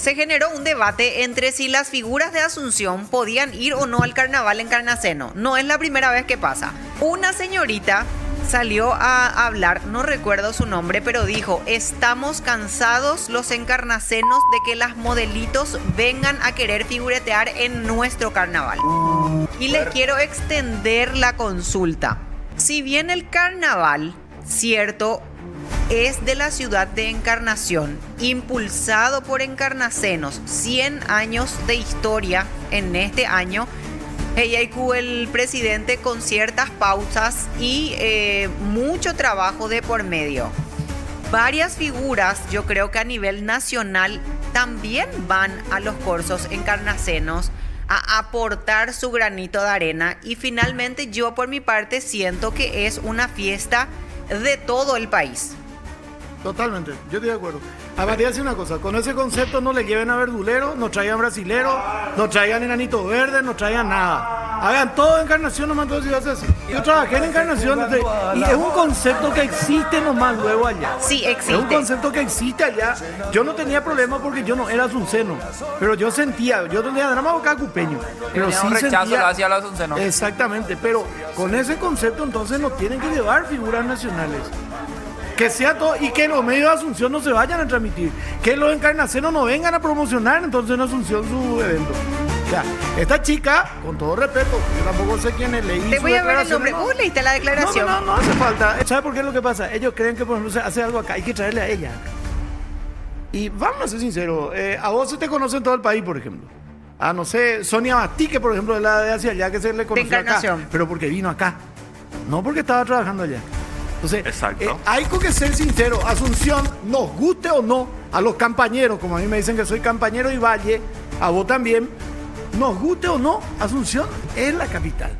Se generó un debate entre si las figuras de Asunción podían ir o no al carnaval en Carnaceno. No es la primera vez que pasa. Una señorita salió a hablar, no recuerdo su nombre, pero dijo: estamos cansados los encarnacenos de que las modelitos vengan a querer figuretear en nuestro carnaval. Y les quiero extender la consulta. Si bien el carnaval, cierto, es de la ciudad de Encarnación, impulsado por encarnacenos, 100 años de historia en este año, Eyaiku, el presidente, con ciertas pausas y mucho trabajo de por medio. Varias figuras, yo creo que a nivel nacional, también van a los cursos encarnacenos a aportar su granito de arena, y finalmente yo por mi parte siento que es una fiesta de todo el país. Totalmente, yo estoy de acuerdo. Aparte, decir una cosa, con ese concepto no le lleven a verdulero, no traigan brasilero, no traigan enanito verde, no traigan nada. Hagan todo en Encarnación nomás, todo si así. Yo trabajé en Encarnación y es un concepto que existe nomás luego allá. Sí, existe. Es un concepto que existe allá. Yo no tenía problema porque yo no era asunceno, pero yo tenía drama boca cupeño. Pero tenía sí un rechazo sentía, hacia el asunceno. Exactamente, pero con ese concepto entonces nos tienen que llevar figuras nacionales. Que sea todo, y que los medios de Asunción no se vayan a transmitir. Que los encarnacenos no vengan a promocionar entonces en Asunción su evento. O sea, esta chica, con todo respeto, yo tampoco sé quién es, leí Te su voy a ver el nombre. declaración, Leíste la declaración. no hace falta. ¿Sabe por qué es lo que pasa? Ellos creen que, por ejemplo, se hace algo acá, hay que traerle a ella. Y vamos a ser sinceros, a vos se te conoce en todo el país, por ejemplo. A, no sé, Sonia Bastique, por ejemplo, de la de hacia allá, que se le conoció acá. Pero porque vino acá, no porque estaba trabajando allá. Entonces, hay que ser sincero. Asunción, nos guste o no, a los campañeros, como a mí me dicen que soy campañero y Valle, a vos también, nos guste o no, Asunción es la capital.